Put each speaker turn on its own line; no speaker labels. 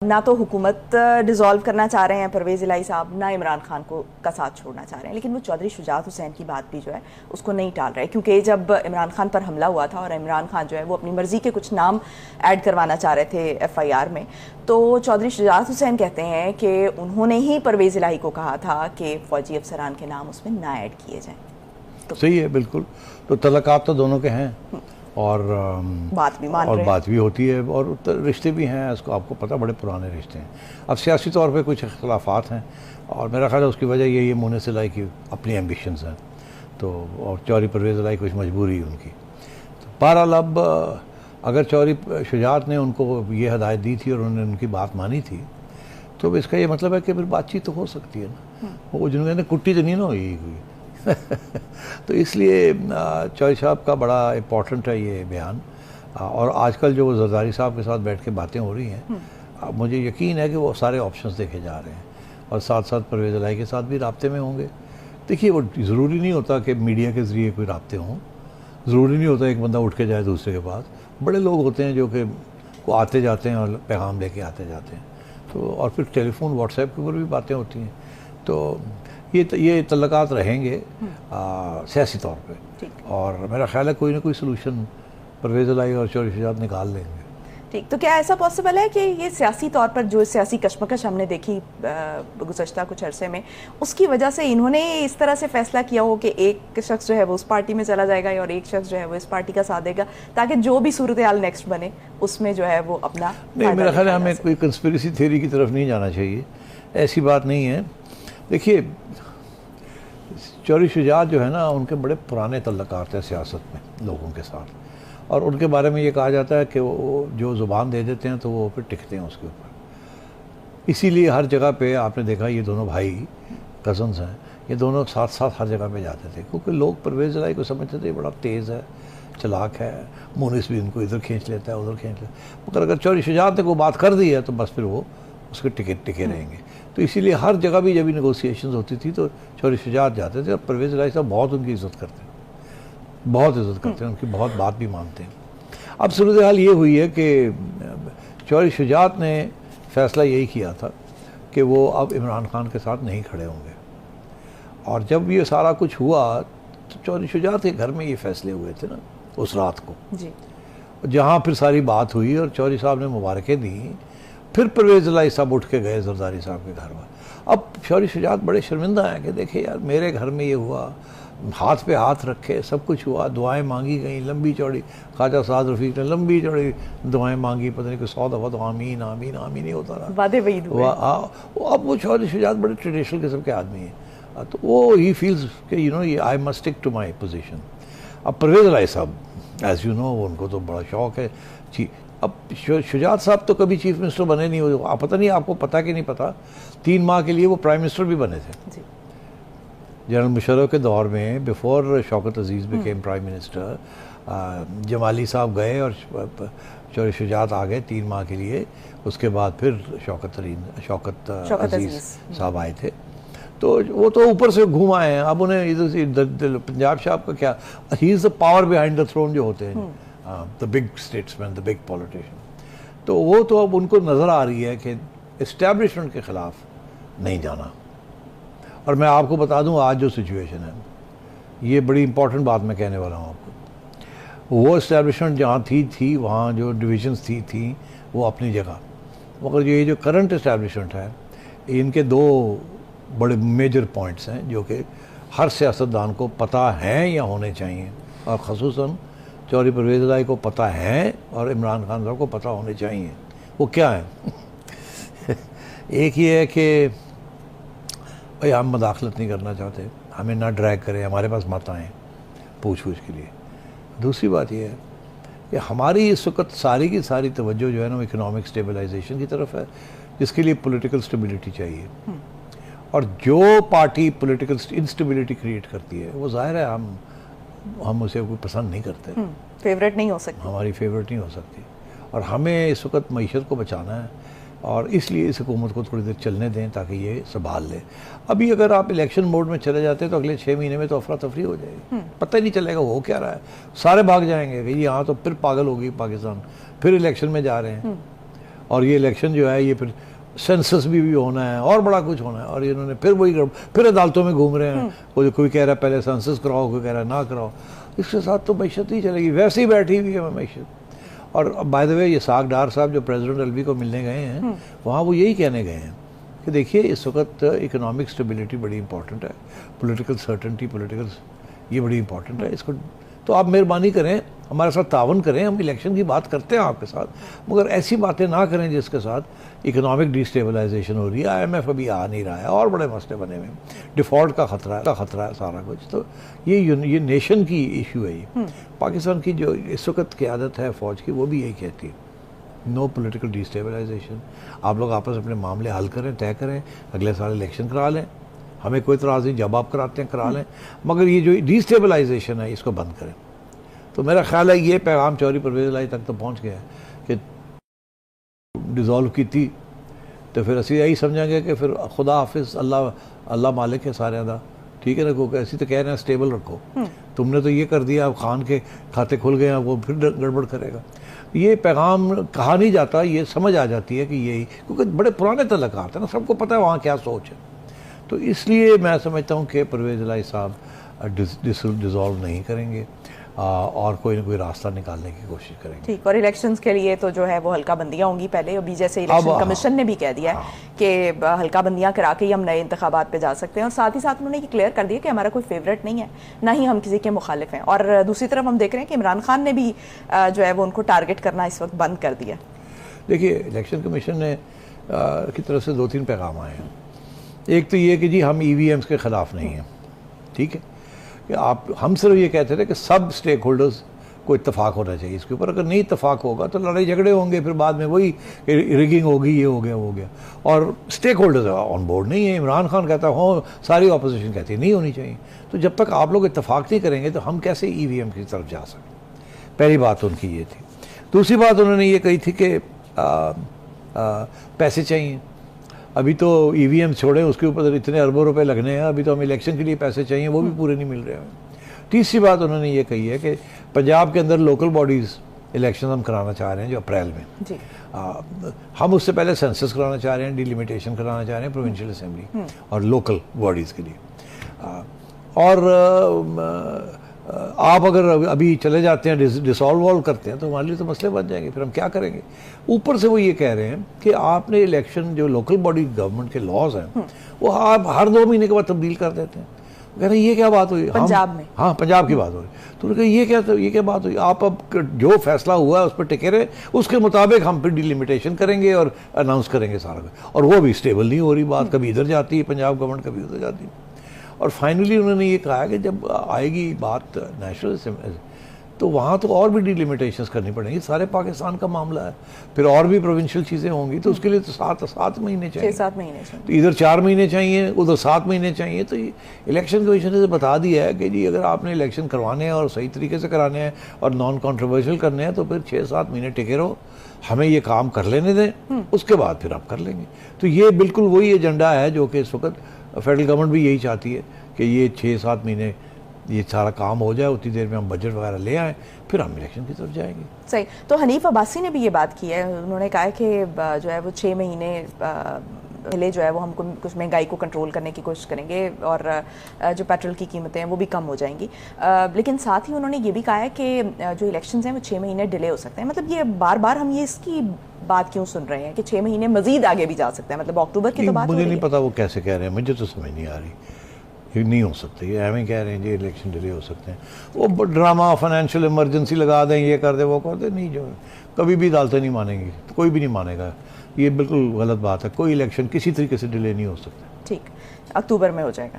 نہ تو حکومت ڈیزالو کرنا چاہ رہے ہیں پرویز الہی صاحب، نہ عمران خان کو کا ساتھ چھوڑنا چاہ رہے ہیں، لیکن وہ چودھری شجاعت حسین کی بات بھی جو ہے اس کو نہیں ٹال رہے، کیونکہ جب عمران خان پر حملہ ہوا تھا اور عمران خان جو ہے وہ اپنی مرضی کے کچھ نام ایڈ کروانا چاہ رہے تھے FIR میں، تو چودھری شجاعت حسین کہتے ہیں کہ انہوں نے ہی پرویز الہی کو کہا تھا کہ فوجی افسران کے نام اس میں نہ ایڈ کیے جائیں۔
صحیح ہے، بالکل۔ تو تعلقات تو دونوں کے ہیں اور بات بھی ہوتی ہے اور رشتے بھی ہیں، اس کو آپ کو پتہ بڑے پرانے رشتے ہیں۔ اب سیاسی طور پہ کچھ اختلافات ہیں اور میرا خیال ہے اس کی وجہ یہ مونس الہی کی اپنی ایمبیشنز ہیں، تو اور چودھری پرویز الہی کچھ مجبوری ان کی۔ تو بہرحال اب اگر چودھری شجاعت نے ان کو یہ ہدایت دی تھی اور انہوں نے ان کی بات مانی تھی تو اس کا یہ مطلب ہے کہ پھر بات چیت تو ہو سکتی ہے نا، وہ جنہوں نے کٹی تو نہیں نا ہوئی تو اس لیے چودھری صاحب کا بڑا امپورٹنٹ ہے یہ بیان، اور آج کل جو وہ زرداری صاحب کے ساتھ بیٹھ کے باتیں ہو رہی ہیں، مجھے یقین ہے کہ وہ سارے آپشنز دیکھے جا رہے ہیں اور ساتھ ساتھ پرویز الہی کے ساتھ بھی رابطے میں ہوں گے۔ دیکھیے وہ ضروری نہیں ہوتا کہ میڈیا کے ذریعے کوئی رابطے ہوں، ضروری نہیں ہوتا ایک بندہ اٹھ کے جائے دوسرے کے پاس، بڑے لوگ ہوتے ہیں جو کہ وہ آتے جاتے ہیں اور پیغام لے کے آتے جاتے ہیں، تو اور پھر ٹیلی فون واٹس ایپ کے اوپر بھی باتیں ہوتی ہیں، تو یہ تعلقات رہیں گے سیاسی طور پہ، اور میرا خیال ہے کوئی نہ کوئی سلوشن پرویز الہی اور چودھری شجاعت نکال لیں گے۔
ٹھیک، تو کیا ایسا پاسبل ہے کہ یہ سیاسی طور پر جو سیاسی کشمکش ہم نے دیکھی گزشتہ کچھ عرصے میں، اس کی وجہ سے انہوں نے اس طرح سے فیصلہ کیا ہو کہ ایک شخص جو ہے وہ اس پارٹی میں چلا جائے گا اور ایک شخص جو ہے وہ اس پارٹی کا ساتھ دے گا، تاکہ جو بھی صورتحال نیکسٹ بنے اس میں جو ہے وہ اپنا
نہیں، میرا خیال ہے ہمیں کوئی کنسپریسی تھیوری کی طرف نہیں جانا چاہیے، ایسی بات نہیں ہے۔ دیکھیے چودھری شجاعت جو ہے نا، ان کے بڑے پرانے تعلقات ہیں سیاست میں لوگوں کے ساتھ، اور ان کے بارے میں یہ کہا جاتا ہے کہ وہ جو زبان دے دیتے ہیں تو وہ پھر ٹکتے ہیں اس کے اوپر، اسی لیے ہر جگہ پہ آپ نے دیکھا یہ دونوں بھائی کزنز ہیں، یہ دونوں ساتھ ساتھ ہر جگہ پہ جاتے تھے، کیونکہ لوگ پرویز الہی کو سمجھتے تھے بڑا تیز ہے، چلاک ہے، مونس بھی ان کو ادھر کھینچ لیتا ہے ادھر کھینچ لیتا ہے، مگر اگر چودھری شجاعت نے کوئی بات کر دی ہے تو بس پھر وہ اس کے ٹکے رہیں گے۔ تو اسی لیے ہر جگہ بھی جب نیگوسیشنز ہوتی تھی تو چودھری شجاعت جاتے تھے، اور پرویز الہی صاحب بہت ان کی عزت کرتے ہیں، بہت عزت کرتے ہیں، ان کی بہت بات بھی مانتے ہیں۔ اب صورتحال یہ ہوئی ہے کہ چودھری شجاعت نے فیصلہ یہی کیا تھا کہ وہ اب عمران خان کے ساتھ نہیں کھڑے ہوں گے، اور جب یہ سارا کچھ ہوا تو چودھری شجاعت کے گھر میں یہ فیصلے ہوئے تھے نا اس رات کو، جہاں پھر ساری بات ہوئی اور چودھری صاحب نے مبارکیں دیں، پھر پرویز الہی صاحب اٹھ کے گئے زرداری صاحب کے گھر میں۔ اب چودھری شجاعت بڑے شرمندہ ہیں کہ دیکھیں یار میرے گھر میں یہ ہوا، ہاتھ پہ ہاتھ رکھے، سب کچھ ہوا، دعائیں مانگی گئیں لمبی چوڑی، خواجہ سعد رفیق نے لمبی چوڑی دعائیں مانگی، پتہ نہیں کہ 100 دفعہ تو آمین آمین آمین ہی ہوتا رہا، وعدے وعید ہوئے۔ اب وہ چودھری شجاعت بڑے ٹریڈیشنل قسم کے آدمی ہیں، تو وہ ہی فیلز کہ I must stick to my position. اب پرویز الہی صاحب ایز یو نو ان کو تو بڑا شوق ہے، اب شجاعت صاحب تو کبھی چیف منسٹر بنے نہیں ہوئے، پتہ نہیں آپ کو پتہ کہ نہیں پتہ، 3 ماہ کے لیے وہ پرائم منسٹر بھی بنے تھے جنرل مشرف کے دور میں، before Shaukat Aziz became prime minister. جمالی صاحب گئے اور چودھری شجاعت آ گئے 3 ماہ کے لیے، اس کے بعد پھر شوکت عزیز صاحب آئے تھے، تو وہ تو اوپر سے گھوم آئے ہیں۔ اب انہیں ادھر سے پنجاب صاحب کا کیا، he is the power behind the throne جو ہوتے ہیں، the big statesman, the big politician, تو وہ تو اب ان کو نظر آ رہی ہے کہ اسٹیبلشمنٹ کے خلاف نہیں جانا۔ اور میں آپ کو بتا دوں آج جو سچویشن ہے، یہ بڑی امپورٹنٹ بات میں کہنے والا ہوں آپ کو، وہ اسٹیبلشمنٹ جہاں تھی وہاں جو ڈویژنز تھیں وہ اپنی جگہ، مگر یہ جو کرنٹ اسٹیبلشمنٹ ہے ان کے 2 بڑے میجر پوائنٹس ہیں جو کہ ہر سیاستدان کو پتہ ہیں یا ہونے چاہیے، اور خصوصاً چودھری پرویز الہی کو پتہ ہیں اور عمران خان صاحب کو پتہ ہونے چاہیے۔ وہ کیا ہے؟ ایک یہ ہے کہ بھئی ہم مداخلت نہیں کرنا چاہتے، ہمیں نہ ڈریگ کریں، ہمارے پاس مت آئیں پوچھ کے لیے۔ دوسری بات یہ ہے کہ ہماری اس وقت ساری کی ساری توجہ جو ہے نا وہ اکنامک اسٹیبلائزیشن کی طرف ہے، جس کے لیے پولیٹیکل اسٹیبلٹی چاہیے، اور جو پارٹی پولیٹیکل انسٹیبلٹی کریٹ کرتی ہے وہ ظاہر ہے ہم اسے کوئی پسند نہیں کرتے،
فیوریٹ نہیں ہو سکتی،
ہماری فیوریٹ نہیں ہو سکتی، اور ہمیں اس وقت معیشت کو بچانا ہے، اور اس لیے اس حکومت کو تھوڑی دیر چلنے دیں تاکہ یہ سنبھال لے۔ ابھی اگر آپ الیکشن موڈ میں چلے جاتے ہیں تو اگلے 6 مہینے میں تو افراتفری ہو جائے گی، پتہ ہی نہیں چلے گا ہو کیا رہا ہے، سارے بھاگ جائیں گے کہ یہاں تو پھر پاگل ہو گئی پاکستان، پھر الیکشن میں جا رہے ہیں، اور یہ الیکشن جو ہے یہ پھر سینسس بھی ہونا ہے اور بڑا کچھ ہونا ہے، اور انہوں نے پھر وہی پھر عدالتوں میں گھوم رہے ہیں، کوئی کہہ رہا ہے پہلے سینسس کراؤ، کوئی کہہ رہا ہے نہ کراؤ. اس کے ساتھ تو معیشت ہی چلے گی، ویسے ہی بیٹھی ہوئی ہے معیشت. اور بائی دا وے یہ اسحاق ڈار صاحب جو پریزیڈنٹ الوی کو ملنے گئے ہیں وہاں وہ یہی کہنے گئے ہیں کہ دیکھیے اس وقت اکنامک اسٹیبلٹی بڑی امپورٹنٹ ہے، پولیٹیکل سرٹنٹی یہ بڑی امپورٹنٹ ہے. اس کو تو آپ مہربانی کریں ہمارے ساتھ تعاون کریں، ہم الیکشن کی بات کرتے ہیں آپ کے ساتھ، مگر ایسی باتیں نہ کریں جس کے ساتھ اکنامک ڈی اسٹیبلائزیشن ہو رہی ہے. IMF ابھی آ نہیں رہا ہے اور بڑے مسئلے بنے ہوئے ہیں، ڈیفالٹ کا خطرہ ہے سارا کچھ. تو یہ نیشن کی ایشو ہے. یہ پاکستان کی جو اس وقت قیادت ہے فوج کی وہ بھی یہی کہتی ہے، نو پولیٹیکل ڈی اسٹیبلائزیشن. آپ لوگ آپس اپنے معاملے حل کریں، طے کریں، اگلے سال الیکشن کرا لیں، ہمیں کوئی اعتراض نہیں، جب آپ کراتے ہیں کرا لیں، مگر یہ جو ڈی اسٹیبلائزیشن ہے اس کو بند کریں. تو میرا خیال ہے یہ پیغام چوہدری پرویز الہی تک تو پہنچ گیا ہے کہ ڈیزالو کی تھی تو پھر اسی یہی سمجھیں گے کہ پھر خدا حافظ، اللہ مالک ہے سارے دا، ٹھیک ہے نا. کو ایسی تو کہہ رہے ہیں اسٹیبل رکھو، تم نے تو یہ کر دیا، اب خان کے کھاتے کھل گئے ہیں، وہ پھر گڑبڑ کرے گا. یہ پیغام کہا نہیں جاتا، یہ سمجھ آ جاتی ہے کہ یہی، کیونکہ بڑے پرانے تعلقات ہیں نا، سب کو پتہ ہے وہاں کیا سوچ ہے. تو اس لیے میں سمجھتا ہوں کہ پرویز الہی صاحب ڈیزالو نہیں کریں گے اور کوئی نہ کوئی راستہ نکالنے کی کوشش کریں گے.
ٹھیک. اور الیکشنز کے لیے تو جو ہے وہ حلقہ بندیاں ہوں گی پہلے، ابھی جیسے الیکشن کمیشن نے بھی کہہ دیا ہے کہ حلقہ بندیاں کرا کے ہی ہم نئے انتخابات پہ جا سکتے ہیں، اور ساتھ ہی ساتھ انہوں نے یہ کلیئر کر دیا کہ ہمارا کوئی فیوریٹ نہیں ہے، نہ ہی ہم کسی کے مخالف ہیں. اور دوسری طرف ہم دیکھ رہے ہیں کہ عمران خان نے بھی جو ہے وہ ان کو ٹارگٹ کرنا اس وقت بند کر دیا.
دیکھیے الیکشن کمیشن نے کی طرف سے 2-3 پیغام آئے ہیں. ایک تو یہ کہ جی ہم EVMs کے خلاف نہیں ہیں، ٹھیک ہے، کہ ہم صرف یہ کہتے تھے کہ سب اسٹیک ہولڈرز کو اتفاق ہونا چاہیے اس کے اوپر. اگر نہیں اتفاق ہوگا تو لڑائی جھگڑے ہوں گے، پھر بعد میں وہی ریگنگ ہوگی، یہ ہو گیا وہ ہو گیا. اور اسٹیک ہولڈرز آن بورڈ نہیں ہیں. عمران خان کہتا ہوں، ساری اپوزیشن کہتی ہے نہیں ہونی چاہیے. تو جب تک آپ لوگ اتفاق نہیں کریں گے تو ہم کیسے EVM کی طرف جا سکیں؟ پہلی بات ان کی یہ تھی. دوسری بات انہوں نے یہ کہی تھی کہ پیسے چاہیے. ابھی تو EVM چھوڑیں، اس کے اوپر اتنے اربوں روپے لگنے ہیں، ابھی تو ہمیں الیکشن کے لیے پیسے چاہیے، وہ بھی پورے نہیں مل رہے ہیں. تیسری بات انہوں نے یہ کہی ہے کہ پنجاب کے اندر لوکل باڈیز الیکشن ہم کرانا چاہ رہے ہیں جو اپریل میں، ہم اس سے پہلے سینسس کرانا چاہ رہے ہیں، ڈیلیمیٹیشن کرانا چاہ رہے ہیں پروونشل اسمبلی اور لوکل باڈیز کے لیے. اور آپ اگر ابھی چلے جاتے ہیں ڈسالو کرتے ہیں تو ہمارے لیے تو مسئلے بن جائیں گے، پھر ہم کیا کریں گے؟ اوپر سے وہ یہ کہہ رہے ہیں کہ آپ نے الیکشن جو لوکل باڈی گورنمنٹ کے لاز ہیں وہ آپ ہر 2 مہینے کے بعد تبدیل کر دیتے ہیں. کہہ رہے ہیں یہ کیا بات ہوئی
پنجاب میں؟
ہاں پنجاب کی بات ہو رہی. تو انہوں نے کہا یہ کیا بات ہوئی؟ آپ اب جو فیصلہ ہوا ہے اس پر ٹکے رہے، اس کے مطابق ہم پھر ڈیلیمیٹیشن کریں گے اور اناؤنس کریں گے سارا. اور وہ بھی اسٹیبل نہیں ہو رہی بات، کبھی ادھر جاتی ہے پنجاب گورنمنٹ، کبھی ادھر جاتی ہے. اور فائنلی انہوں نے یہ کہا کہ جب آئے گی بات نیشنل اسمبلی تو وہاں تو اور بھی ڈیلیمیٹیشنز کرنی پڑیں گی. سارے پاکستان کا معاملہ ہے، پھر اور بھی پروونشل چیزیں ہوں گی، تو اس کے لیے تو 7 مہینے چاہیے،
6-7 مہینے چاہیے.
تو ادھر 4 مہینے چاہیے، ادھر 7 مہینے چاہیے. تو الیکشن کمیشن نے بتا دیا ہے کہ جی اگر آپ نے الیکشن کروانے ہیں اور صحیح طریقے سے کرانے ہیں اور نان کنٹروورشل کرنے ہیں تو پھر 6-7 مہینے ٹکے رہو، ہمیں یہ کام کر لینے دیں، اس کے بعد پھر آپ کر لیں گے. تو یہ بالکل وہی ایجنڈا ہے جو کہ اس وقت فیڈرل گورنمنٹ بھی یہی چاہتی ہے کہ یہ 6-7 مہینے یہ سارا کام ہو جائے، اتنی دیر میں ہم بجٹ وغیرہ لے آئیں، پھر ہم الیکشن کی طرف جائیں گے.
صحیح. تو حنیف عباسی نے بھی یہ بات کی ہے، انہوں نے کہا ہے کہ جو ہے وہ 6 مہینے پہلے جو ہے وہ ہم کچھ مہنگائی کو کنٹرول کرنے کی کوشش کریں گے اور جو پیٹرول کی قیمتیں ہیں وہ بھی کم ہو جائیں گی. لیکن ساتھ ہی انہوں نے یہ بھی کہا ہے کہ جو الیکشنز ہیں وہ 6 مہینے ڈیلے ہو سکتے ہیں. مطلب یہ بار بار ہم یہ اس کی بات کیوں سن رہے ہیں کہ 6 مہینے مزید آگے بھی جا سکتے ہیں؟ مطلب اکتوبر کی تو بات ہو رہی ہے.
مجھے نہیں پتا وہ کیسے کہہ رہے ہیں، مجھے تو سمجھ نہیں آ رہی. نہیں ہو سکتے، یہ ہمیں کہہ رہے ہیں جی الیکشن ڈیلے ہو سکتے ہیں. وہ ڈرامہ فائنینشیل ایمرجنسی لگا دیں، یہ کر دیں وہ کر دیں. نہیں، جو کبھی بھی عدالتیں نہیں مانیں گی، کوئی بھی نہیں مانے گا. یہ بالکل غلط بات ہے. کوئی الیکشن کسی طریقے سے ڈیلے نہیں ہو سکتا.
ٹھیک، اکتوبر میں ہو جائے گا.